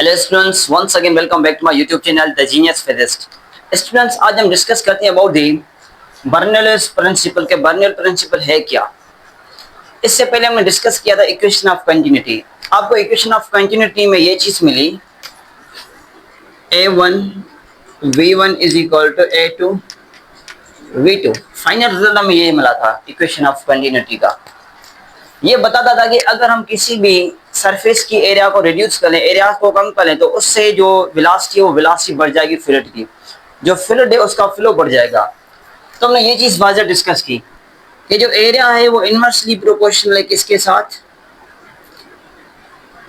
Hello students, once again welcome back to my YouTube channel the genius physicist. Students, आज हम discuss करते हैं about the Bernoulli's principle के Bernoulli principle है क्या। इससे पहले हमने डिस्कस किया था इक्वेशन ऑफ कंटिन्यूटी। आपको इक्वेशन ऑफ कंटिन्यूटी में ये चीज मिली a1 v1 is equal to a2 v2। Final result हमें ये मिला था इक्वेशन ऑफ कंटिन्यूटी का। ये बताता था कि अगर हम किसी भी सरफेस की एरिया को रिड्यूस करें, एरिया को कम करें, तो उससे जो वेलोसिटी है वो वेलोसिटी बढ़ जाएगी फ्लूइड की, जो फ्लूइड है उसका फ्लो बढ़ जाएगा। तो हमने ये चीज वाज़ह डिस्कस की कि जो एरिया है वो इनवर्सली प्रोपोर्शनल है किसके साथ,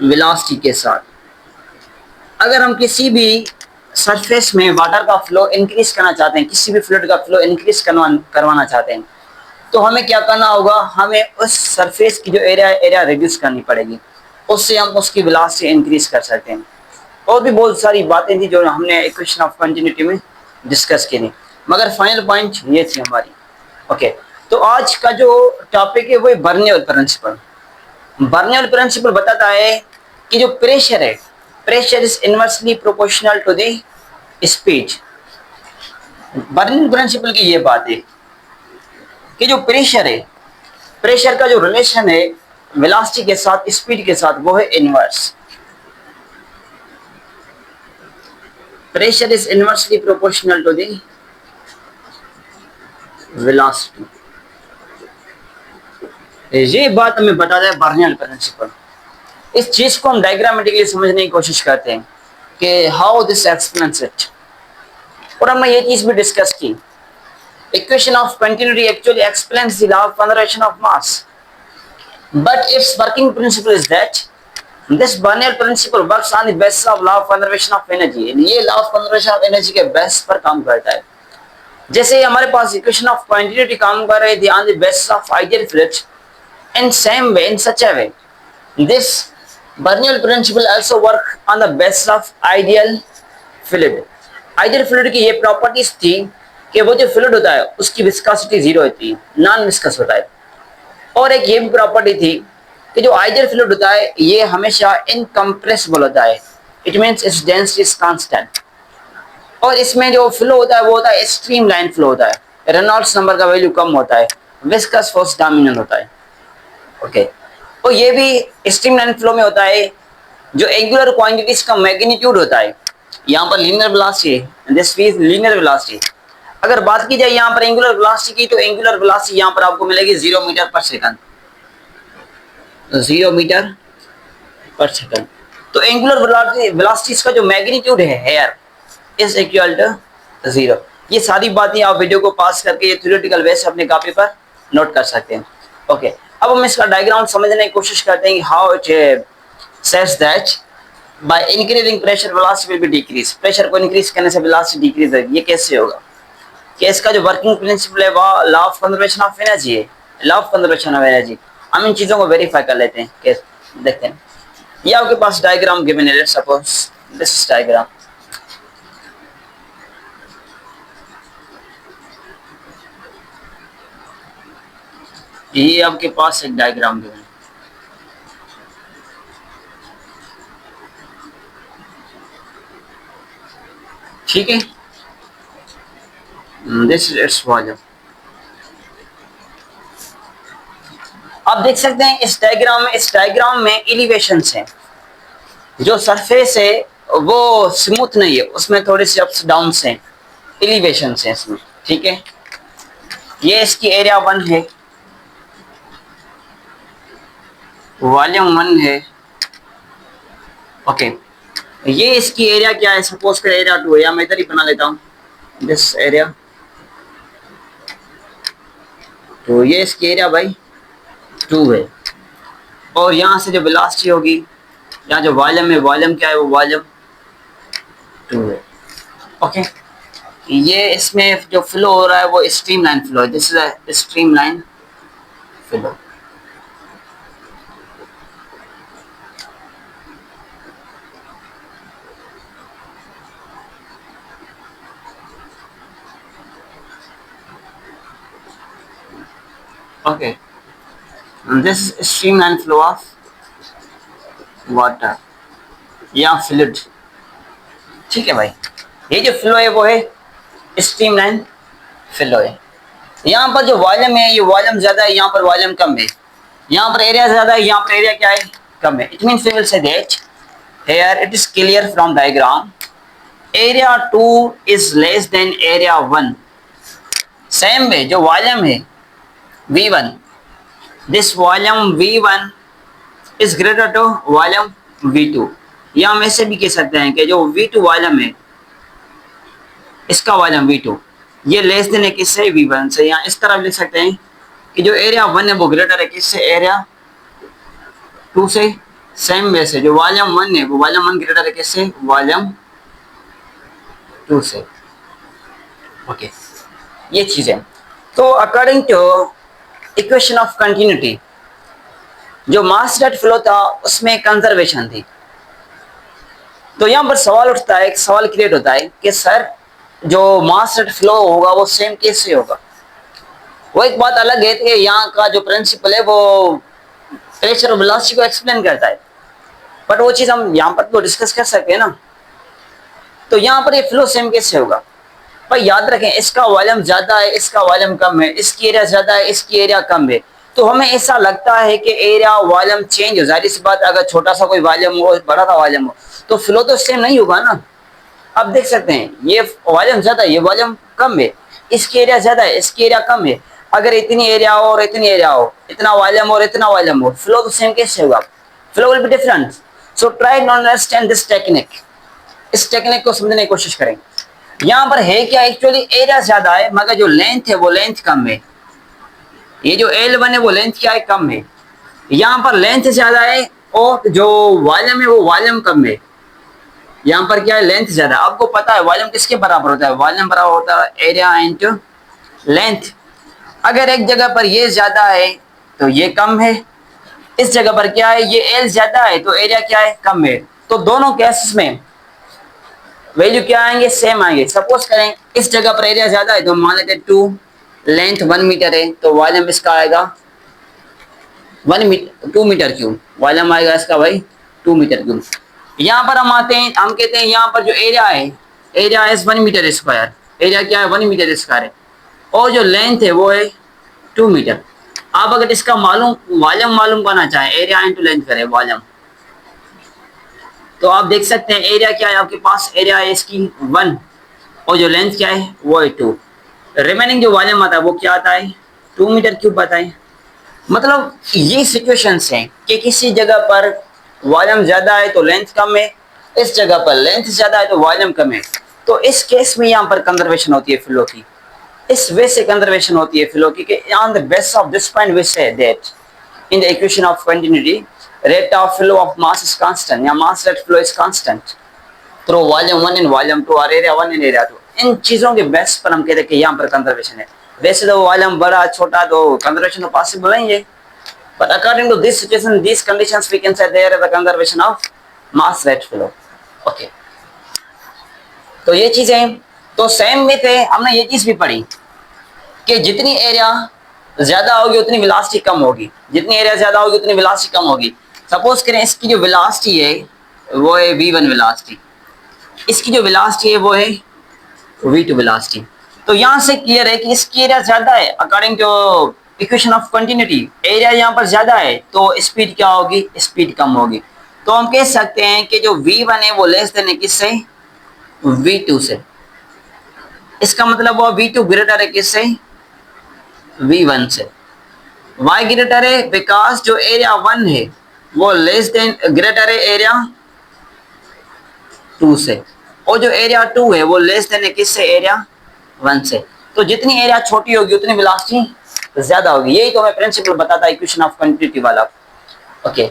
वेलोसिटी के साथ। अगर हम किसी भी सरफेस में वाटर का फ्लो इंक्रीज करना चाहते हैं, किसी भी फ्लूइड का फ्लो इंक्रीज करवाना चाहते हैं, तो हमें क्या करना होगा, हमें उस सरफेस की जो एरिया रिड्यूस करनी पड़ेगी, उससे हम उसकी वेलोसिटी इंक्रीज कर सकते हैं। और भी बहुत सारी बातें थी जो हमने इक्वेशन ऑफ कंटिन्यूटी में डिस्कस की थी, मगर फाइनल पॉइंट ये थी हमारी। ओके, तो आज का जो टॉपिक है वो बर्नौली प्रिंसिपल। बर्नौली प्रिंसिपल बताता है कि जो प्रेशर है, pressure is inversely proportional to the speed. Bernoulli principle की ये बात है कि जो प्रेशर है, प्रेशर का जो रिलेशन है वेलोसिटी के साथ, स्पीड के साथ, वो है inverse. Pressure is inversely proportional to the velocity. ये बात हमें बताता है बर्नौली प्रिंसिपल। इस चीज को हम डायग्रामेटिकली समझने की कोशिश करते हैं कि हाउ दिस एक्सप्लेन्स इट। और हमने ये चीज भी डिस्कस की, equation of continuity actually explains the law of conservation of mass, but its working principle is that this Bernouilli principle works on the basis of law of conservation of energy। ये law of conservation of energy के base पर काम करता है। जैसे हमारे पास equation of continuity काम कर रही थी on the basis of ideal fluid, in same way, in such a way, this Bernouilli principle also work on the basis of ideal fluid। ideal fluid की ये प्रॉपर्टीज थी कि वो जो फ्लूइड होता है उसकी विस्कोसिटी जीरो होती है, नॉन विस्कस होता है। और एक ये भी प्रॉपर्टी थी कि जो आइडियल फ्लूइड होता है ये हमेशा इनकम्प्रेसिबल होता है, it means its density is constant. और इसमें जो फ्लो होता है वो होता है स्ट्रीम लाइन फ्लो होता है, रेनॉल्ड्स नंबर का वैल्यू कम होता है, विस्कस फोर्स डोमिनेंट होता है। ओके, और ये भी स्ट्रीम लाइन फ्लो में होता है जो एंगुलर क्वांटिटीज का मैग्नीट्यूड होता है। यहाँ पर लीनियर वेलोसिटी है, दिस इज लीनियर वेलोसिटी। अगर बात की जाए यहाँ पर एंगुलर वेलोसिटी की, तो एंगुलर वेलोसिटी यहाँ पर आपको मिलेगी 0 मीटर पर सेकंड, 0 मीटर पर सेकंड। तो एंगुलर वेलोसिटी का जो मैग्नीट्यूड है हेयर इज इक्वल टू 0। ये सारी बातें आप वीडियो को पास करके ये थ्योरेटिकल वे से अपने कॉपी पर नोट कर सकते हैं। ओके, अब हम इसका डायग्राम समझने की कोशिश करते हैं how it says that by increasing pressure velocity will be decrease. Pressure को इंक्रीज करने से वेलोसिटी डिक्रीज होगी। ये कैसे होगा कि इसका जो वर्किंग प्रिंसिपल है वो law of conservation of energy है, law of conservation of energy. हम इन चीजों को वेरीफाई कर लेते हैं। कैसे देखते हैं, ये आपके पास डायग्राम गिवन है, let's suppose this is diagram. ये आपके पास एक डायग्राम गिवन है, ठीक है। This is its volume. आप देख सकते हैं इस डायग्राम में एलिवेशंस हैं। जो सरफेस है वो स्मूथ नहीं है, उसमें थोड़े से अप्स डाउन्स हैं, एलिवेशंस हैं इसमें, ठीक है। ये इसकी एरिया 1 है, वॉल्यूम 1 है। ओके, ये इसकी एरिया क्या है, सपोज कर एरिया 2 है, या मैं इधर ही बना लेता हूँ दिस एरिया। तो ये इसकी एरिया भाई 2 है, और यहाँ से जो वेलोसिटी होगी, यहाँ जो वॉल्यूम है, वॉल्यूम क्या है, वो वॉल्यूम 2 है। ओके, ये इसमें जो फ्लो हो रहा है वो स्ट्रीम लाइन फ्लो है, this is a stream line flow. Okay, this is streamline flow of water। या फ्लूइड, ठीक है भाई। ये जो फ्लो है वो है स्ट्रीमलाइन फ्लो है। यहाँ पर जो वॉल्यूम है ये वॉल्यूम ज्यादा है, यहाँ पर वॉल्यूम कम है। यहाँ पर एरिया ज्यादा है, यहाँ पर एरिया क्या है, कम है। It means we will say that here it is clear from diagram area 2 is less than area 1। Same way जो वॉल्यूम है V1, this volume V1 is greater to volume V2। या हम ऐसे भी कह सकते हैं कि जो V2 वॉल्यूम है इसका वॉल्यूम V2 ये लेस देन है किससे, V1 से। या इस तरह लिख सकते हैं कि जो एरिया 1 है वो ग्रेटर है किससे, एरिया 2 से। सेम वे से जो वॉल्यूम 1 है वो वॉल्यूम 1 ग्रेटर है किससे, वॉल्यूम 2 से। ओके, ये चीज है। तो according to equation of continuity जो मास रेट फ्लो था उसमें कंजर्वेशन थी। तो यहाँ पर सवाल उठता है, एक सवाल क्रिएट होता है कि सर जो मास रेट फ्लो होगा वो सेम कैसे होगा। वो एक बात अलग है कि यहाँ का जो प्रिंसिपल है वो प्रेशर और वेलोसिटी को एक्सप्लेन करता है, बट वो चीज हम यहाँ पर तो डिस्कस कर सकते हैं ना। तो यहाँ पर ये फ्लो सेम कैसे होगा भाई, याद रखें इसका वॉल्यूम ज्यादा है, इसका वॉल्यूम कम है, इसकी एरिया ज्यादा है, इसकी एरिया कम है। तो हमें ऐसा लगता है कि एरिया वॉल्यूम चेंज हो, जाहिर सी बात अगर छोटा सा कोई वॉल्यूम हो बड़ा सा वॉल्यूम हो तो फ्लो तो सेम नहीं होगा ना। अब देख सकते हैं ये वॉल्यूम ज्यादा है, ये वॉल्यूम कम है, इसकी एरिया ज्यादा है, इसकी एरिया कम है। अगर इतनी एरिया हो और इतनी एरिया हो, इतना वॉल्यूम और इतना वॉल्यूम हो, फ्लो तो सेम कैसे होगा, flow will be different. So try to understand this technique, इस टेक्निक को समझने की कोशिश करें। यहाँ पर है क्या, एक्चुअली एरिया ज्यादा है मगर जो लेंथ है वो लेंथ कम है। ये जो L1 है वो लेंथ क्या है, कम है। यहाँ पर लेंथ ज्यादा है और जो वॉल्यूम है वो वॉल्यूम कम है। यहाँ पर क्या है, लेंथ ज्यादा। आपको पता है वॉल्यूम किसके बराबर होता है, वॉल्यूम बराबर होता है एरिया इंटू लेंथ। अगर एक जगह पर ये ज्यादा है तो ये कम है, इस जगह पर क्या है ये L ज्यादा है तो एरिया क्या है, कम है। तो दोनों केसेस में वैल्यू क्या आएंगे, सेम आएंगे। सपोज करें इस जगह पर एरिया ज्यादा है तो मान लेते 2, लेंथ 1 मीटर है तो वॉल्यूम इसका आएगा 2 मीटर क्यूब, वॉल्यूम आएगा इसका भाई 2 मीटर क्यूब। यहाँ पर हम आते हैं, हम कहते हैं यहाँ पर जो एरिया है, एरिया है 1 मीटर स्क्वायर, एरिया क्या है 1 मीटर स्क्वायर है, और जो लेंथ है वो है 2 मीटर। आप अगर इसका वॉल्यूम मालूम करना चाहें, एरिया इंटू लेंथ करें वॉल्यूम, तो आप देख सकते हैं एरिया क्या है आपके पास, एरिया है इसकी 1 और जो लेंथ क्या है वो है 2। रिमेनिंग जो वॉल्यूम आता है वो क्या आता है, 2 मीटर क्यूब आता है। मतलब ये सिचुएशंस हैं कि किसी जगह पर वॉल्यूम ज्यादा है तो लेंथ कम है, इस जगह पर लेंथ ज्यादा है तो वॉल्यूम कम है। तो इस केस में यहाँ पर कंजर्वेशन होती है फ्लो की, इस वे से कंजर्वेशन होती है फ्लो की कि on the basis of this point we say that in the equation of continuity rate of flow of mass is constant या mass rate flow is constant through volume 1 and volume 2 और area 1 and area 2। इन चीजों के base पर हम कहते हैं कि यहाँ पर कंजर्वेशन है। वैसे तो वॉल्यूम बड़ा छोटा तो कंजर्वेशन तो पॉसिबल नहीं है, but according to this situation, these conditions we can say there is the conservation of mass rate flow। okay, तो ये चीजें तो सेम में थे। हमने ये चीज भी पढ़ी कि जितनी एरिया ज्यादा होगी उतनी वेलोसिटी कम होगी, जितनी एरिया ज्यादा होगी उतनी वेलोसिटी कम होगी। सपोज करें इसकी जो वेलोसिटी है वो है v1 वेलोसिटी, इसकी जो वेलोसिटी है वो है v2 वेलोसिटी। तो यहाँ से क्लियर है कि इसकी एरिया ज्यादा है according to equation of continuity, area यहाँ पर ज्यादा है तो स्पीड क्या होगी, स्पीड कम होगी। तो हम कह सकते हैं कि जो v1 है वो लेस देन है किससे, v2 से। इसका मतलब वो v2 ग्रेटर है किससे, v1 से। y ग्रेटर है बिकॉज जो एरिया 1 है वो लेस देन ग्रेटर है एरिया 2 से, और जो एरिया 2 है वो लेस देन है किससे, एरिया 1 से। तो जितनी एरिया छोटी होगी उतनी वेलोसिटी ज्यादा होगी। यही तो हमें प्रिंसिपल बताता है इक्वेशन ऑफ कंटिन्यूटी वाला। ओके,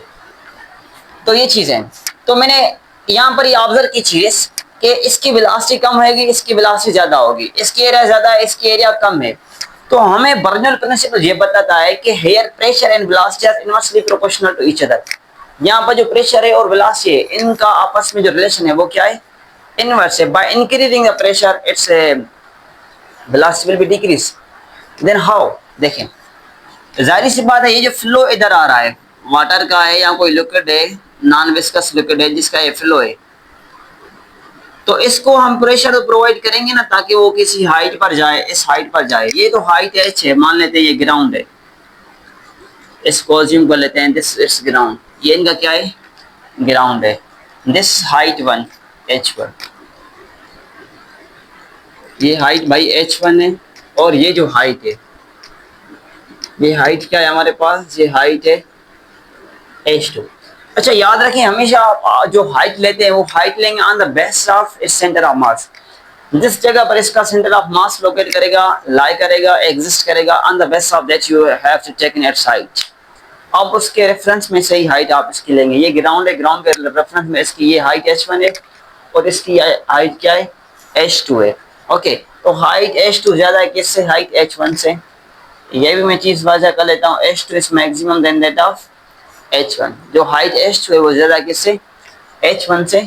तो ये चीज है। तो मैंने यहाँ पर ये ऑब्जर्व की चीज कि इसकी वेलोसिटी कम होगी, इसकी वेलोसिटी ज्यादा होगी, इसकी एरिया ज्यादा है, इसकी एरिया कम है। तो हमें बर्नौली प्रिंसिपल ये बताता है कि here pressure and velocity are inversely proportional to each other. यहाँ पर जो प्रेशर है और वेलोसिटी है इनका आपस में जो रिलेशन है वो क्या है, इनवर्स है। By increasing the pressure its velocity will be decrease. Then how, देखें जाहिर सी बात है ये जो फ्लो इधर आ रहा है वाटर का है या कोई लिक्विड है नॉन विस्कस लिक्विड है जिसका ये फ्लो है, तो इसको हम प्रेशर प्रोवाइड करेंगे ना ताकि वो किसी हाइट पर जाए, इस हाइट पर जाए। ये तो हाइट एच है, मान लेते हैं ये ग्राउंड है, इसको अज्यूम कर लेते हैं दिस इट्स ग्राउंड, ये इनका क्या है, ग्राउंड है। दिस हाइट 1 h1, ये हाइट भाई h1 है, और ये जो हाइट है, ये हाइट क्या है हमारे पास, ये हाइट है h2। अच्छा याद रखें हमेशा आप जो हाइट लेते हैं वो हाइट लेंगे on the base of its centre of mass, जिस जगह पर इसका सेंटर ऑफ मास लोकेट करेगा, लाई करेगा, एग्जिस्ट करेगा, on the base of that you have to take in its height. आप उसके रेफरेंस में सही हाइट आप इसकी लेंगे। ये ग्राउंड है, ग्राउंड के रेफरेंस में इसकी ये हाइट h1 है और इसकी हाइट क्या है, h2 है। ओके, तो हाइट h2 ज्यादा है किससे, हाइट h1 से। ये भी मैं चीज वाज़ा कर लेता हूँ, h2 is maximum then that of h1। जो हाइट h2 है वो ज्यादा किससे, h1 से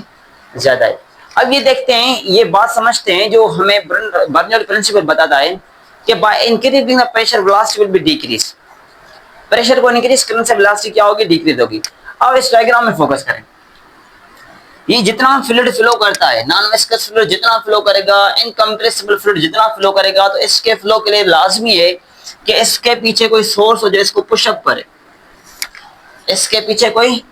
ज्यादा है। अब ये देखते हैं, ये बात समझते हैं जो हमें बर्नौली प्रिंसिपल बताता है कि bye increasing the pressure velocity will be decrease. Pressure को इंक्रीज करने से वेलोसिटी क्या होगी, डिक्रीज होगी। अब इस डायग्राम में फोकस करें। ये जितना फ्लूइड फ्लो करता है, नॉन विस्कस फ्लूइड जितना फ्लो करेगा, इनकम्प्रेसिबल फ्लूइड जितना फ्लो करेगा, तो इसके फ्लो के लिए लाजमी है कि इसके पीछे कोई सोर्स हो जो इसको पुशअप करे, इसके पीछे कोई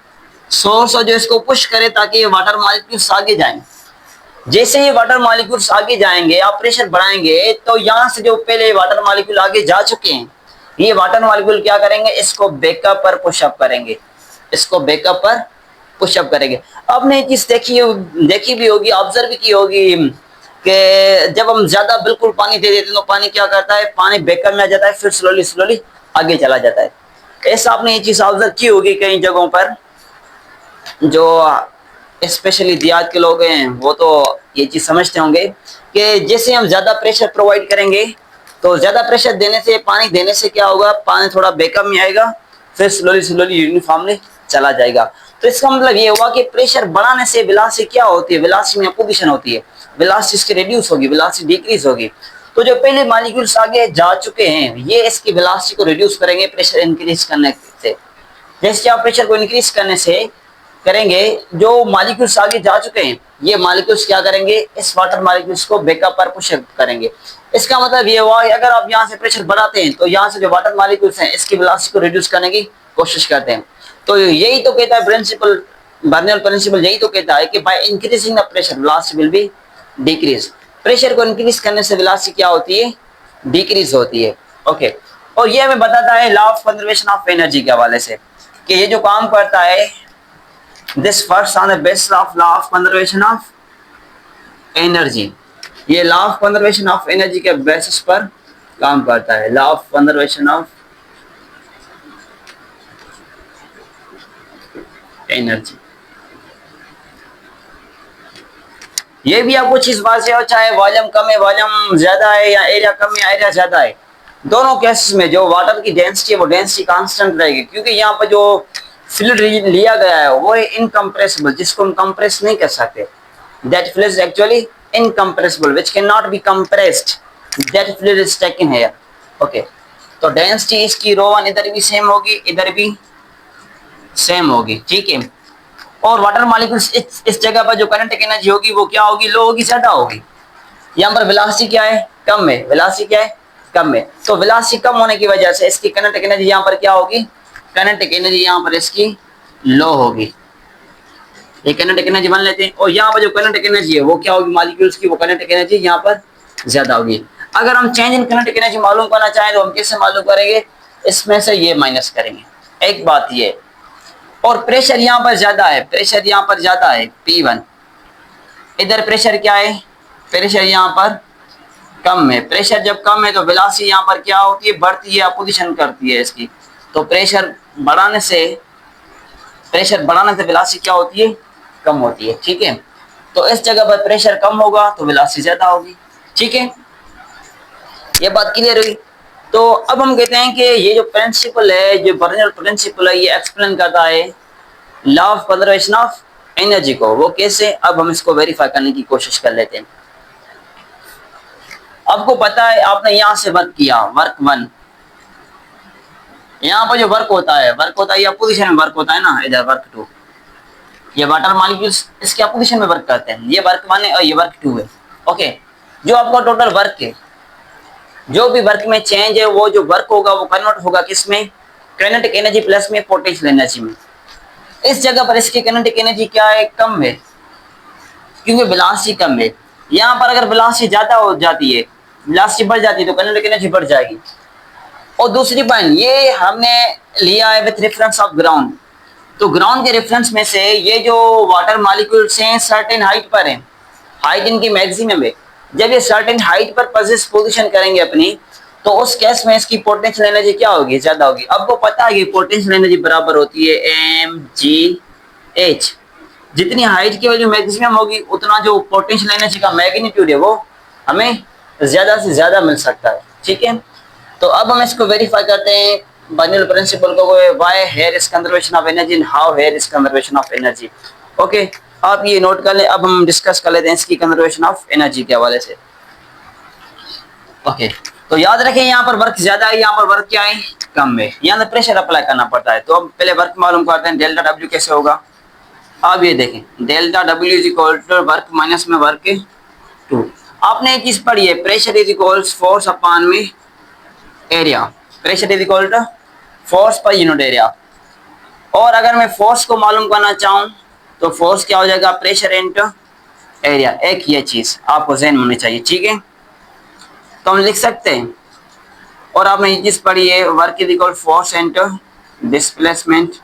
सोर्स हो जो इसको पुश करे ताकि ये वाटर मॉलिक्यूल्स आगे जाएं। जैसे ये वाटर मॉलिक्यूल्स आगे जाएंगे, आप प्रेशर बढ़ाएंगे, तो यहाँ से जो पहले वाटर मॉलिक्यूल आगे जा चुके हैं, ये वाटर मॉलिक्यूल क्या करेंगे, इसको बैकअप पर पुशअप करेंगे, इसको बैकअप पर पुशअप करेंगे। आपने ये चीज देखी भी होगी, ऑब्जर्व भी की होगी कि जब हम ज्यादा बिल्कुल पानी दे देते हैं तो पानी क्या करता है, पानी बैकअप में आ जाता है, फिर स्लोली स्लोली आगे चला जाता है। ऐसा आपने ये चीज ऑब्जर्व की होगी कई जगहों पर। जो स्पेशली देहात के लोग हैं वो तो ये चीज समझते होंगे कि जैसे हम ज्यादा प्रेशर प्रोवाइड करेंगे, तो ज्यादा प्रेशर देने से, पानी देने से क्या होगा, पानी थोड़ा बैकअप में आएगा, फिर स्लोली स्लोली यूनिफॉर्मली चला जाएगा। तो इसका मतलब ये हुआ कि प्रेशर बढ़ाने से वेलोसिटी क्या होती है, वेलोसिटी में अपोजिशन होती है, वेलोसिटी इसकी रिड्यूस होगी, वेलोसिटी डिक्रीज होगी। तो जो पहले मॉलिक्यूल्स आगे जा चुके हैं ये इसकी वेलोसिटी को रिड्यूस करेंगे प्रेशर इंक्रीज करने से। जैसे आप प्रेशर को इंक्रीज करने से करेंगे, जो मॉलिक्यूल्स आगे जा चुके हैं ये मॉलिक्यूल्स क्या करेंगे, इस वाटर मॉलिक्यूल्स को बैकअप पर पुश करेंगे। इसका मतलब ये हुआ कि अगर आप यहाँ से प्रेशर बढ़ाते हैं तो यहाँ से जो वाटर मॉलिक्यूल्स हैं इसकी वेलोसिटी को रिड्यूस करने की कोशिश करते हैं। तो यही तो कहता है प्रिंसिपल, बर्नौली प्रिंसिपल यही तो कहता है कि bye increasing the pressure velocity will be decrease. Pressure को इंक्रीज करने से वेलोसिटी क्या होती है, डिक्रीज होती है। ओके, और ये हमें बताता है law of conservation of energy के हवाले से कि ये जो काम करता है, this works on the basis of law of conservation of energy. ये law of conservation of energy के बेसिस पर काम करता है, law of conservation of energy. ये भी आपको चीज वाज़ेह हो, चाहे वॉल्यूम कम है, वॉल्यूम ज्यादा है, या एरिया कम है, एरिया ज्यादा है, दोनों केसेस में जो वाटर की डेंसिटी है वो डेंसिटी कांस्टेंट रहेगी, क्योंकि यहाँ पर जो फ्लूइड लिया गया है वो है इनकम्प्रेसिबल, जिसको हम कंप्रेस नहीं कर सकते। That fluid is actually incompressible which can not be compressed, that fluid is taken here. Okay, तो डेंसिटी इसकी ρ1 इधर भी सेम होगी, इधर भी सेम होगी, ठीक है। और वाटर मॉलिक्यूल्स इस जगह पर जो काइनेटिक एनर्जी होगी वो क्या होगी, लो होगी, ज्यादा होगी। यहाँ पर वेलोसिटी क्या है, कम है, वेलोसिटी क्या है, कम है। तो वेलोसिटी कम होने की वजह से इसकी काइनेटिक एनर्जी यहाँ पर क्या होगी, काइनेटिक एनर्जी यहाँ पर इसकी लो होगी। ये काइनेटिक एनर्जी मान लेते हैं, और यहाँ पर जो काइनेटिक एनर्जी है वो क्या होगी, मॉलिक्यूल्स की, वो काइनेटिक एनर्जी यहाँ पर ज्यादा होगी। अगर हम चेंज इन काइनेटिक एनर्जी मालूम करना चाहें तो हम कैसे मालूम करेंगे, इसमें से ये माइनस करेंगे। एक बात ये, और प्रेशर यहाँ पर ज्यादा है, प्रेशर यहाँ पर ज्यादा है P1, इधर प्रेशर क्या है, प्रेशर यहाँ पर कम है। प्रेशर जब कम है तो वेलोसिटी यहाँ पर क्या होती है, बढ़ती है, अपोजिशन करती है इसकी। तो प्रेशर बढ़ाने से वेलोसिटी क्या होती है, कम होती है, ठीक है। तो इस जगह पर प्रेशर कम होगा तो वेलोसिटी ज्यादा होगी, ठीक है। ये बात क्लियर हुई। तो अब हम कहते हैं कि ये जो प्रिंसिपल है, जो बर्नौली प्रिंसिपल है, ये एक्सप्लेन करता है law of conservation of energy को। वो कैसे, अब हम इसको वेरीफाई करने की कोशिश कर लेते हैं। आपको पता है आपने यहां से वर्क किया, वर्क 1, यहाँ पर जो वर्क होता है या पोजीशन में वर्क होता है ना, इधर वर्क 2, ये वाटर मॉलिक्यूल्स इसके अपोजिशन में वर्क करते हैं, ये वर्क 1 है और ये वर्क 2 है। ओके, जो आपका टोटल वर्क है, जो भी वर्क में चेंज है वो जो वर्क होगा वो कन्वर्ट होगा किसमें, काइनेटिक एनर्जी प्लस में पोटेंशियल एनर्जी में। इस जगह पर इसकी काइनेटिक एनर्जी क्या है, कम है, क्योंकि वेलोसिटी कम है। यहाँ पर अगर वेलोसिटी ज्यादा हो जाती है, वेलोसिटी बढ़ जाती है तो काइनेटिक एनर्जी बढ़ जाएगी। और दूसरी पॉइंट ये हमने लिया है विथ रेफरेंस ऑफ ग्राउंड, तो ग्राउंड के रेफरेंस में से ये जो वाटर मॉलिक्यूल्स हैं सर्टेन हाइट पर हैं, हाइट इनकी मैक्सिमम है। जब ये सर्टेन हाइट पर पोजीशन करेंगे अपनी, तो उस केस में इसकी पोटेंशियल एनर्जी क्या होगी, ज्यादा होगी। आपको पता है कि पोटेंशियल एनर्जी बराबर होती है mgh। जितनी हाइट की वैल्यू मैक्सिमम होगी उतना जो पोटेंशियल एनर्जी का मैग्नीट्यूड है वो हमें ज्यादा से ज्यादा मिल सकता है। ठीक है, तो अब हम इसको वेरीफाई करते हैं बर्नौली प्रिंसिपल को, why here is conservation of energy and how here is conservation of energy. Okay, आप ये नोट कर लें। अब हम डिस्कस कर लेते हैं इसकी कंजर्वेशन ऑफ एनर्जी के हवाले से। ओके, तो याद रखें यहाँ पर वर्क ज्यादा है, यहाँ पर वर्क क्या है, कम है। यहाँ पर प्रेशर अप्लाई करना पड़ता है। तो अब पहले वर्क मालूम करते हैं, डेल्टा डब्ल्यू कैसे होगा। अब ये देखें, delta W is equal to work minus में वर्क 2। आपने एक चीज पढ़ी है, pressure is equals force upon में area. Pressure is equal to force per unit area. और अगर मैं फोर्स को मालूम करना चाहूँ तो फोर्स क्या हो जाएगा, प्रेशर इनटू एरिया। एक ये चीज आपको ज़हन में होनी चाहिए। ठीक है, तो हम लिख सकते हैं। और आपने ये चीज पढ़ी है, work is equal force into displacement.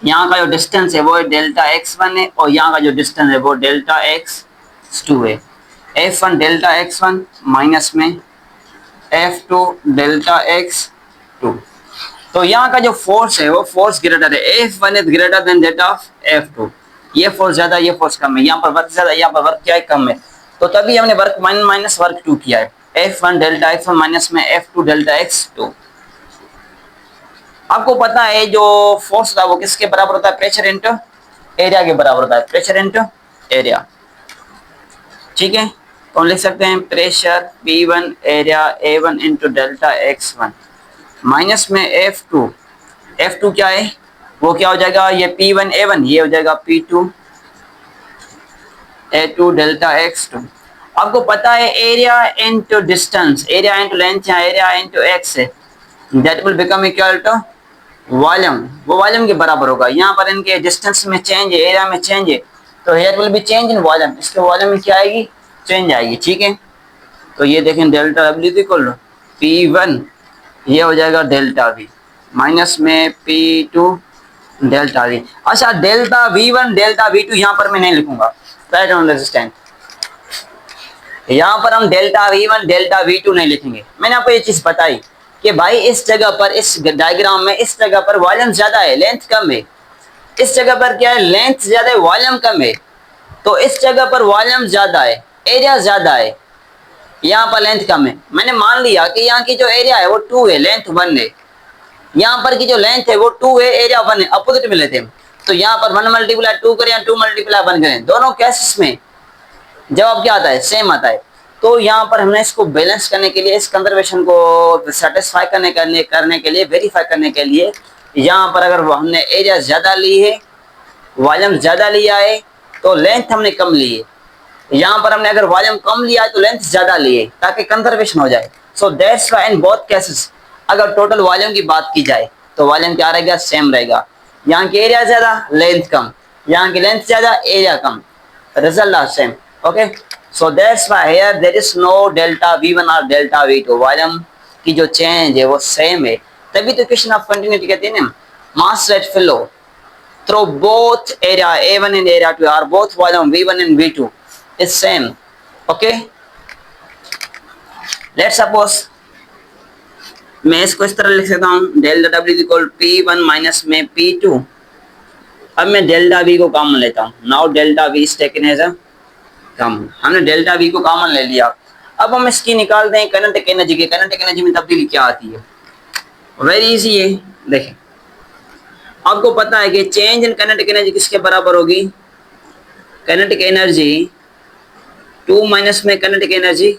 यहाँ का जो डिस्टेंस है वो डेल्टा x1 है और यहाँ का जो डिस्टेंस है वो डेल्टा x2 है। F1 डेल्टा x1 माइनस में F2 डेल्टा x2। तो यहाँ का जो फोर्स है वो फोर्स ग्रेटर है, F1 is greater than that of F2। ये फोर्स ज्यादा, ये फोर्स कम है। यहाँ पर वर्क ज्यादा, यहाँ पर वर्क क्या है, कम है। तो तभी हमने वर्क माइनस वर्क 2 किया है। F1 डेल्टा x1 माइनस में F2 डेल्टा x2। आपको पता है जो फोर्स था वो किसके बराबर होता है, प्रेशर इनटू एरिया के बराबर होता है, प्रेशर इनटू एरिया। ठीक है, तो हम लिख सकते हैं pressure P1 area A1 into delta x1 minus में F2। F2 क्या है, वो क्या हो जाएगा, ये P1 A1, ये हो जाएगा P2 A2 डेल्टा x2। आपको पता है area into distance, area into length या एरिया इनटू x है, that will become equal to volume. वो वॉल्यूम के बराबर होगा। यहाँ पर इनके डिस्टेंस में चेंज है, एरिया में चेंज है, तो here will be change in volume. इसके वॉल्यूम में क्या आएगी, चेंज आएगी। ठीक है, तो ये देखें डेल्टा डब्ल्यू इक्वल P1, ये हो जाएगा डेल्टा V माइनस में P2 डेल्टा V। अच्छा, डेल्टा V1 डेल्टा V2 यहाँ पर मैं नहीं लिखूंगा, राइट ऑन रेजिस्टेंट। यहाँ पर हम डेल्टा V1 डेल्टा V2 नहीं लिखेंगे। मैंने आपको ये चीज बताई कि भाई इस जगह पर, इस डायग्राम में इस जगह पर वॉल्यूम ज्यादा है, लेंथ कम है। इस जगह पर क्या है, लेंथ ज्यादा है, वॉल्यूम कम है। तो इस जगह पर वॉल्यूम ज्यादा है, एरिया ज्यादा है, यहाँ पर लेंथ कम है। मैंने मान लिया कि यहाँ की जो एरिया है वो 2 है, लेंथ 1 है। यहाँ पर की जो लेंथ है वो 2 है, एरिया 1 है, अपोजिट में लेते हैं। तो यहाँ पर 1 मल्टीप्लाई 2 करें या 2 मल्टीप्लाई 1 करें, दोनों केसेस में जवाब क्या आता है, सेम आता है। तो यहाँ पर हमने इसको बैलेंस करने के लिए, इस कंजर्वेशन को सेटिस्फाई करने के लिए, वेरीफाई करने के लिए, यहाँ पर अगर हमने एरिया ज्यादा ली है, वॉल्यूम ज्यादा लिया है, तो लेंथ हमने कम ली है। यहाँ पर हमने अगर वॉल्यूम कम लिया है तो लेंथ ज्यादा ली है, ताकि कंजर्वेशन हो जाए। सो that's why in both cases अगर टोटल वॉल्यूम की बात की जाए तो वॉल्यूम क्या रहेगा, सेम रहेगा। यहाँ की एरिया ज्यादा, लेंथ कम, यहाँ की लेंथ ज्यादा, एरिया कम, result are same. Okay, so that's why here there is no delta V1 और delta V2, वॉल्यूम की जो चेंज है वो सेम है। तभी तो क्वेश्चन ऑफ कंटिन्यूटी कहते हैं ना, mass rate flow through both area A1 and area 2 are both volume V1 and V2 is same. Okay, let's suppose मैं इसको इस तरह लिख सकता हूँ, delta W equal P1 minus में P2। अब मैं डेल्टा V को कॉमन लेता हूँ। Now delta V is taken as a common. हमने डेल्टा V को कॉमन ले लिया। अब हम इसकी निकालते हैं काइनेटिक एनर्जी की। काइनेटिक एनर्जी में तब्दीली क्या आती है, वेरी इजी है। देखें, आपको पता है कि चेंज इन काइनेटिक एनर्जी किसके बराबर होगी, काइनेटिक एनर्जी 2 माइनस में काइनेटिक एनर्जी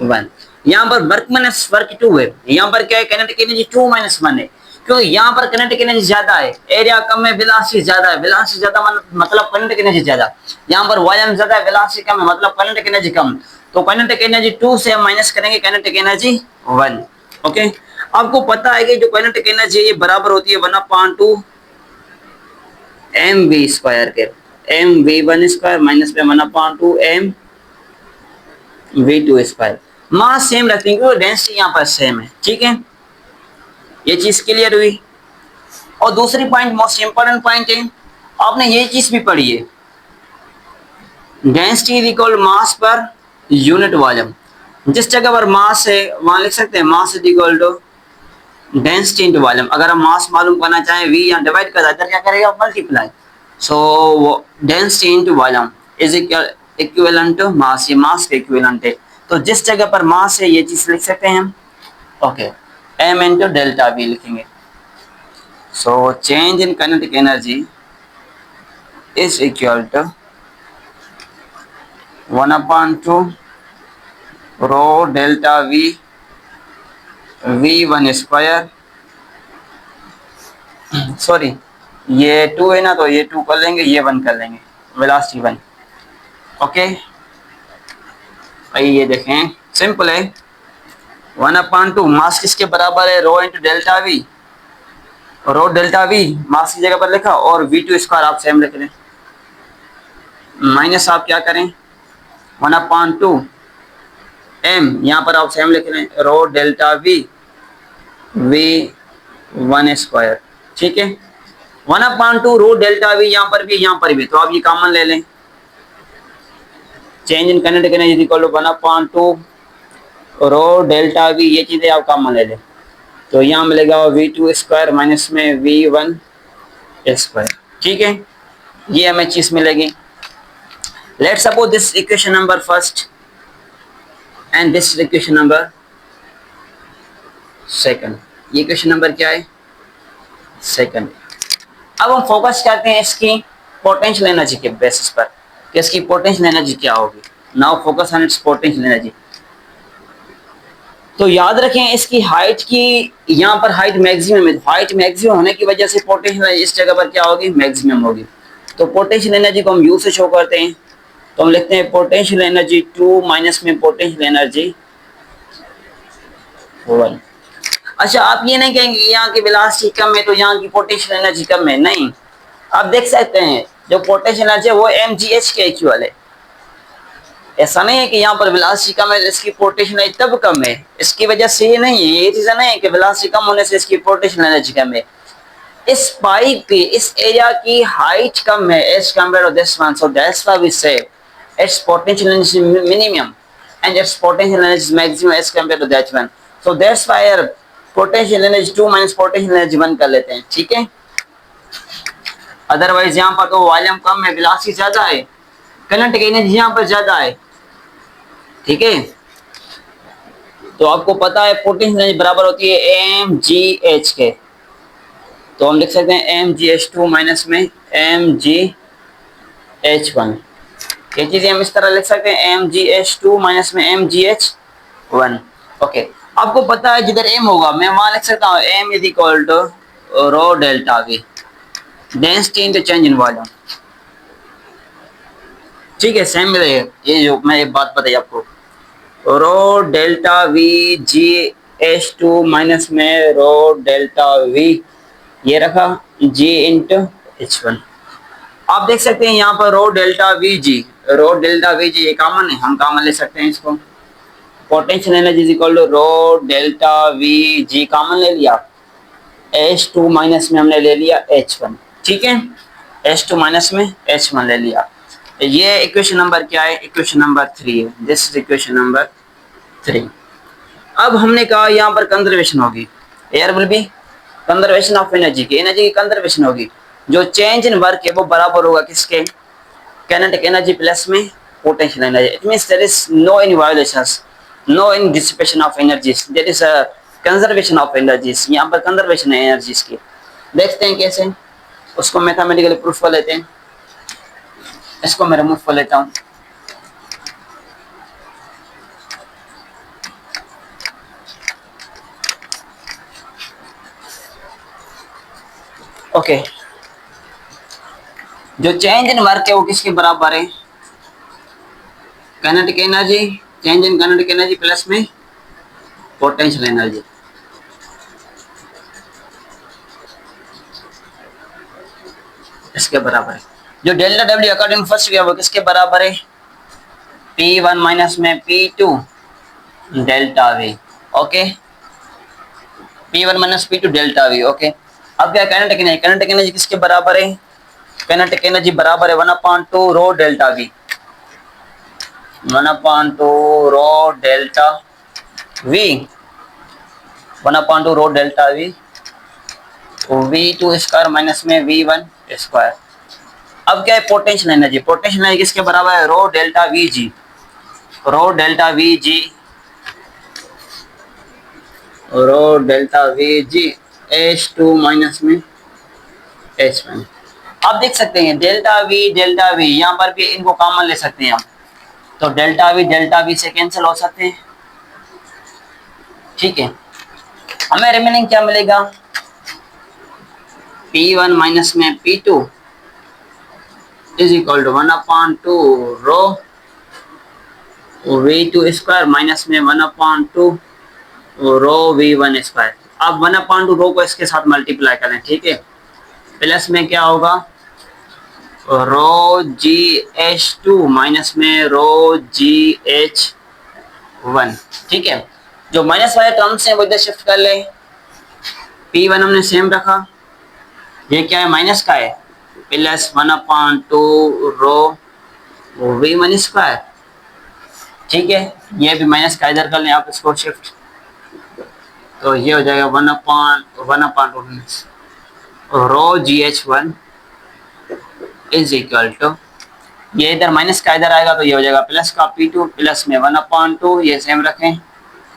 1। यहाँ पर वर्क माइनस वर्क 2 है, यहाँ पर क्या है, काइनेटिक एनर्जी 2 माइनस 1 है। क्योंकि यहाँ पर काइनेटिक एनर्जी ज्यादा है, एरिया कम है, वेलोसिटी ज्यादा है, वेलोसिटी ज्यादा मतलब काइनेटिक एनर्जी ज्यादा, यहाँ पर वॉल्यूम ज्यादा है, वेलोसिटी कम है, मतलब काइनेटिक एनर्जी कम। तो काइनेटिक एनर्जी 2 से माइनस करेंगे काइनेटिक एनर्जी 1। ओके, आपको पता है कि जो काइनेटिक एनर्जी है ये बराबर होती है 1/2 mv स्क्वायर के, mv1 स्क्वायर माइनस में 1/2 mv2 स्क्वायर। मास सेम रखते हैं क्योंकि डेंसिटी यहाँ पर सेम है। ठीक है, ये चीज क्लियर हुई। और दूसरी पॉइंट मोस्ट इंपोर्टेंट पॉइंट है, आपने ये चीज भी पढ़ी है, density is equal mass per unit volume. जिस जगह पर मास है वहां लिख सकते हैं mass is equal to density into volume. अगर हम मास मालूम करना चाहें v या डिवाइड कर इधर क्या करेगा multiply, so density into volume is equivalent to mass, ये मास का इक्विवेलेंट है। तो जिस जगह पर मास है ये चीज लिख सकते हैं हम, okay, m into delta v लिखेंगे। So change in kinetic energy is equal to 1/2 rho delta v v1 square, sorry ये 2 है ना तो ये 2 कर लेंगे, ये 1 कर लेंगे, वेलोसिटी 1। ओके भाई ये देखें सिंपल है, 1/2 मास किसके बराबर है, rho into delta we, row delta V mass की जगह पर लिखा और v2 स्क्वायर आप सेम लिख लें, माइनस आप क्या करें 1/2 m, यहाँ पर आप सेम लिख लें रो डेल्टा v v1 स्क्वायर। ठीक है, 1/2 रो डेल्टा v यहाँ पर भी तो आप ये कॉमन ले लें, change in kinetic energy equal to 1/2 rho delta v, ये चीजें आप कॉमन ले लें तो यहाँ मिलेगा v2 स्क्वायर माइनस में v1 स्क्वायर। ठीक है, ये हमें चीज मिलेगी। Let's suppose this equation number first and this equation number second. ये इक्वेशन नंबर क्या है, सेकंड। अब हम फोकस करते हैं इसकी पोटेंशियल एनर्जी के बेसिस पर कि इसकी पोटेंशियल एनर्जी क्या होगी। Now focus on it's potential energy. तो याद रखें इसकी हाइट की, यहाँ पर हाइट मैक्सिमम है, हाइट मैक्सिमम होने की वजह से पोटेंशियल इस जगह पर क्या होगी, मैक्सिमम होगी। तो पोटेंशियल एनर्जी को हम यू से शो करते हैं, तो हम लिखते हैं पोटेंशियल एनर्जी 2 माइनस में पोटेंशियल एनर्जी 1। अच्छा, आप ये नहीं कहेंगे यहाँ की वेलोसिटी कम है तो यहाँ की पोटेंशियल एनर्जी कम है, नहीं, आप देख सकते हैं जो पोटेंशियल एनर्जी है वो mgh के इक्वल है। ऐसा नहीं है कि यहाँ पर वेलोसिटी कम है इसकी पोटेंशियल एनर्जी तब कम है, इसकी वजह से ये नहीं है, ये चीज नहीं है कि वेलोसिटी कम होने से इसकी पोटेंशियल एनर्जी कम है। इस पाइप की इस एरिया की हाइट कम है as compare to this one, so that's why we say its potential energy minimum and its potential energy maximum as compare to that one, so that's why potential energy 2 minus potential energy 1 कर लेते हैं। ठीक है, otherwise यहाँ पर तो volume कम है, velocity ज्यादा है, काइनेटिक एनर्जी यहाँ पर ज्यादा है। ठीक है, तो आपको पता है पोटेंशियल एनर्जी बराबर होती है mgh के, तो हम लिख सकते हैं mgh2 माइनस में mgh1। ये चीजें हम इस तरह लिख सकते हैं mgh2 माइनस में mgh1। ओके, आपको पता है जिधर m होगा मैं वहां लिख सकता हूँ m is equal to rho delta v, density into change in volume. ठीक है, सेम मिलेगा, ये जो मैं एक बात बताई आपको, rho delta we g H2 minus में रो डेल्टा वी, ये रखा G इंटू H1। आप देख सकते हैं यहाँ पर रो डेल्टा वी जी ये कॉमन है, हम कॉमन ले सकते हैं इसको। Potential energy is equal to rho delta we g common ले लिया, H2 माइनस में हमने ले लिया H1। ठीक है, H2 माइनस में H1 ले लिया। ये इक्वेशन नंबर क्या है, इक्वेशन नंबर 3 है, दिस इज इक्वेशन नंबर 3। अब हमने कहा यहाँ पर कंजर्वेशन होगी, air will be conservation of energy की कंजर्वेशन होगी। जो चेंज इन वर्क है वो बराबर होगा किसके, काइनेटिक एनर्जी प्लस में potential energy. It means there is no in violations, no in dissipation of energies, there is a conservation of energies. यहाँ पर कंजर्वेशन है एनर्जीज की। देखते हैं कैसे, उसको मैथमेटिकली प्रूफ कर लेते हैं। इसको मैं रिमूव कर लेता हूँ। ओके, जो चेंज इन वर्क है वो किसके बराबर है? Kinetic energy, change in kinetic energy plus में पोटेंशियल एनर्जी। इसके बराबर है। जो डेल्टा डब्ल्यू अकॉर्डिंग फर्स्ट किया वो किसके बराबर है? P1 माइनस में P2 delta we. Okay, P1 minus P2 delta we. Okay, अब क्या काइनेटिक एनर्जी? काइनेटिक एनर्जी किसके बराबर है? काइनेटिक एनर्जी बराबर है 1/2 rho delta V, 1/2 rho delta V, 1/2 rho delta V, V2 square minus में V1 स्क्वायर। अब क्या है? Potential energy. पोटेंशियल एनर्जी किसके बराबर है? Rho delta we g, rho delta we g, rho delta we g H2 minus में H1। आप देख सकते हैं डेल्टा वी यहाँ पर भी इनको कॉमन ले सकते हैं हम, तो डेल्टा वी से कैंसिल हो सकते हैं। ठीक है, हमें रिमेनिंग क्या मिलेगा? P1 माइनस में P2 is equal to 1/2 rho V2 square minus में 1/2 रो V1 स्क्वायर। अब 1/2 रो को इसके साथ मल्टीप्लाई करें, ठीक है, प्लस में क्या होगा? रो GH2 माइनस में रो GH1। ठीक है, जो माइनस वाले टर्म्स हैं वो इधर शिफ्ट कर ले। P1 हमने सेम रखा, ये क्या है? माइनस का है, प्लस 1/2 रो V1 स्क्वायर। ठीक है, ये भी माइनस का इधर कर लें आप इसको शिफ्ट, तो ये हो जाएगा 1/2 रो GH1 इज इक्वल टू, ये इधर माइनस का इधर आएगा तो ये हो जाएगा प्लस का P2 प्लस में 1/2, ये सेम रखें,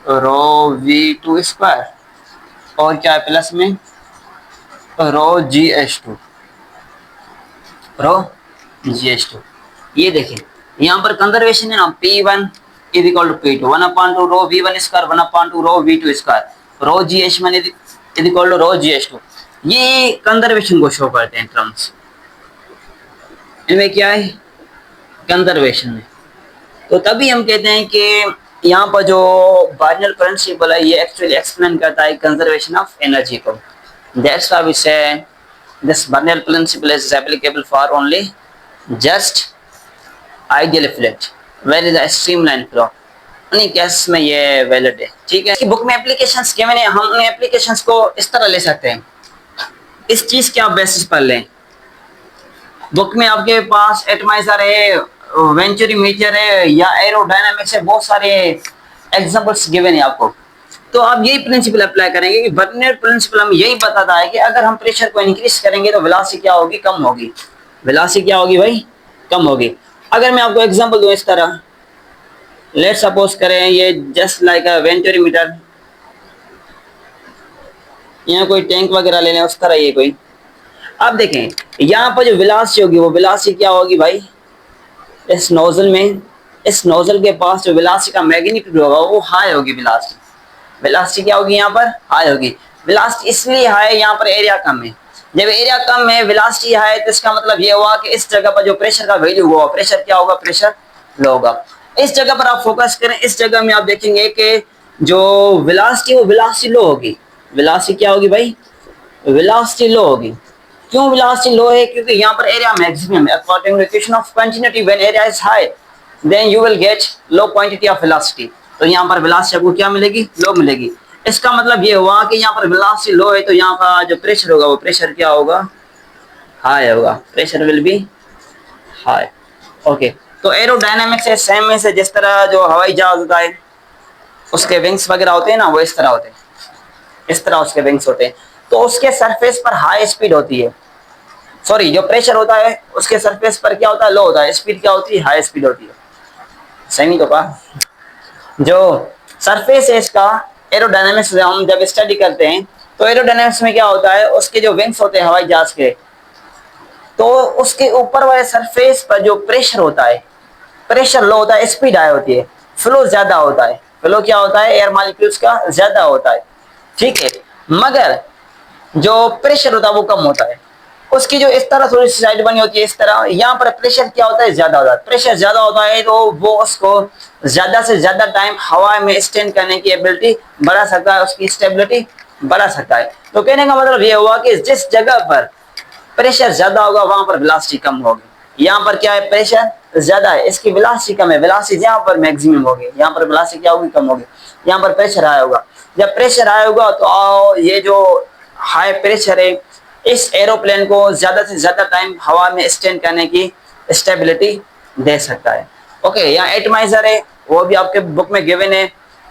रो V2 स्क्वायर, और क्या है प्लस में रो GH2, रो GH2। ये देखें यहाँ पर कंजर्वेशन है ना, P1 is equal to P2, 1/2 rho V1 square, 1/2 rho V2 square, rho GH1 is equal to rho GH2। ये कंजर्वेशन को शो करते हैं टर्म्स, इनमें क्या है? कंजर्वेशन है। तो तभी हम कहते हैं कि यहाँ पर जो बार्नूल प्रिंसिपल है ये एक्चुअली एक्सप्लेन करता है कंजर्वेशन ऑफ एनर्जी को। That's why we say this Bernoulli principle is applicable for only just ideal fluid where is a streamline flow, उन्हीं केस में ये वैलिड है। ठीक है, बुक में एप्लीकेशंस गिवन है, हम उन एप्लीकेशंस को इस तरह ले सकते हैं, इस चीज के आप बेसिस पर लें। बुक में आपके पास एटमाइजर है, वेंचुरीमीटर है या एरोडायनामिक्स है, बहुत सारे एग्जांपल्स गिवन है आपको, तो आप यही प्रिंसिपल अप्लाई करेंगे कि बर्नूल प्रिंसिपल हम यही बताता है कि अगर हम प्रेशर को इंक्रीज करेंगे तो वेलोसिटी क्या होगी? कम होगी। वेलोसिटी क्या होगी भाई? कम होगी। अगर मैं आपको एग्जांपल दूं इस तरह, लेट सपोज करें ये जस्ट लाइक अ वेंचुरीमीटर, यहाँ कोई टैंक वगैरह ले लें उस तरह ये कोई, अब देखें यहाँ पर जो वेलोसिटी होगी वो वेलोसिटी क्या होगी भाई? इस नोजल में, इस नोजल के पास जो वेलोसिटी का मैग्नीट्यूड होगा वो हाई होगी। वेलोसिटी क्या होगी? यहाँ पर हाई होगी। वेलोसिटी इसलिए हाई, यहाँ पर एरिया कम है। जब एरिया कम है, वेलोसिटी हाई है, तो इसका मतलब ये हुआ कि इस जगह पर जो प्रेशर का वैल्यू हुआ, प्रेशर क्या होगा? प्रेशर लो होगा। इस जगह पर आप फोकस करें, इस जगह में आप देखेंगे कि जो वेलोसिटी वो वेलोसिटी लो होगी। वेलोसिटी क्या होगी भाई? वेलोसिटी लो होगी। क्यों वेलोसिटी लो है? क्योंकि यहाँ पर एरिया मैक्सिमम है। According to equation of continuity, when area is high then you will get low quantity of velocity, तो यहाँ पर वेलोसिटी आपको क्या मिलेगी? लो मिलेगी। इसका मतलब ये हुआ कि यहाँ पर वेलोसिटी लो है तो यहाँ का जो प्रेशर होगा वो प्रेशर क्या होगा? हाई होगा। Pressure will be high. Okay, तो एरोडायनामिक्स से सेम है, से जिस तरह जो हवाई जहाज होता है उसके विंग्स वगैरह होते हैं ना, वो इस तरह होते हैं, इस तरह उसके विंग्स होते हैं, तो उसके सरफेस पर हाई स्पीड होती है। सॉरी, जो प्रेशर होता है उसके सरफेस पर क्या होता है? लो होता है। स्पीड क्या होती है? हाई स्पीड होती है। सही तो कहा। जो सरफेस है इसका, एरोडायनामिक्स हम जब स्टडी करते हैं तो एरोडायनामिक्स में क्या होता है? उसके जो विंग्स होते हैं हवाई जहाज के, तो उसके ऊपर वाले सरफेस पर जो प्रेशर होता है, प्रेशर लो होता है, स्पीड हाई होती है, फ्लो ज्यादा होता है। फ्लो क्या होता है? एयर मॉलिक्यूल्स का ज्यादा होता है। ठीक है, मगर जो प्रेशर होता है वो कम होता है। उसकी जो इस तरह थोड़ी सी साइड बनी होती है, इस तरह यहाँ पर प्रेशर क्या होता है, ज्यादा होता है। प्रेशर ज्यादा होता है तो वो उसको ज्यादा से ज्यादा टाइम हवा में स्टैंड करने की एबिलिटी बढ़ा सकता है, उसकी स्टेबिलिटी बढ़ा सकता है। तो कहने का मतलब ये हुआ कि जिस जगह पर प्रेशर ज्यादा होगा वहां पर वेलोसिटी कम होगी। यहाँ पर क्या है, प्रेशर ज्यादा है, इसकी वेलोसिटी कम है, वेलोसिटी यहाँ पर मैक्सिमम होगी, यहाँ पर वेलोसिटी क्या होगी, कम होगी। यहाँ पर प्रेशर हाई होगा। जब प्रेशर हाई होगा तो ये जो हाई प्रेशर है इस एरोप्लेन को ज्यादा से ज्यादा टाइम हवा में स्टैंड करने की स्टेबिलिटी दे सकता है। ओके, यहाँ एटमाइजर है, वो भी आपके बुक में गिवन है।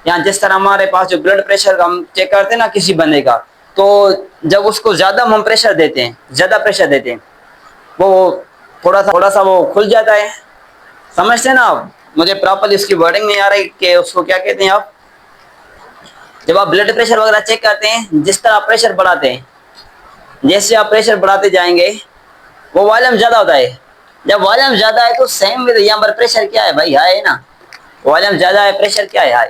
यहाँ जिस तरह हमारे पास जो ब्लड प्रेशर हम चेक करते हैं ना किसी बंदे का, तो जब उसको ज्यादा हम प्रेशर देते हैं, ज्यादा प्रेशर देते हैं, वो थोड़ा सा वो खुल जाता है। समझते हैं ना आप? मुझे प्रॉपरली उसकी वर्डिंग नहीं आ रही कि उसको क्या कहते हैं आप। जब आप ब्लड प्रेशर वगैरह चेक करते हैं, जिस तरह आप प्रेशर बढ़ाते हैं, जैसे आप प्रेशर बढ़ाते जाएंगे वो वॉल्यूम ज्यादा होता है। जब वॉल्यूम ज्यादा है तो सेम विद यहाँ पर प्रेशर क्या है भाई, हाई है ना। वॉल्यूम ज्यादा है, प्रेशर क्या है, हाई।